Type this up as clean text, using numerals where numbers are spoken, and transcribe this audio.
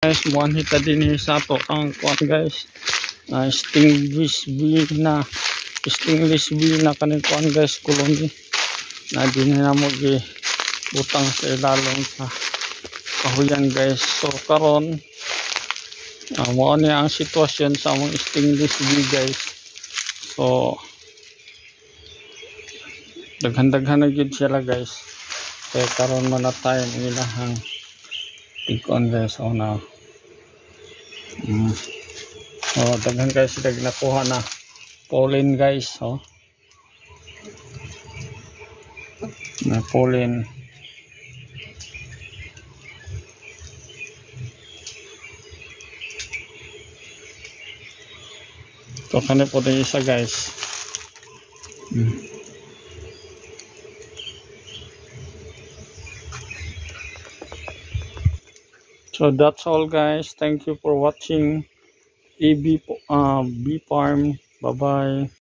Guys, muan hita din sa to ang kuan guys. Stingless bee na kaning kuan guys, kulong na din na mo gi butang sa ilalong sa kahuyan guys. So karon mao ni ang sitwasyon sa among stingless bee guys. So daghan-daghan na gyud sila guys. Kaya karon man na time ilahang tikon guys. Oh na daghan guys sila ginakuha na pollen guys. Na pollen. So kani po din isa guys. So that's all guys. Thank you for watching bee farm. Bye bye.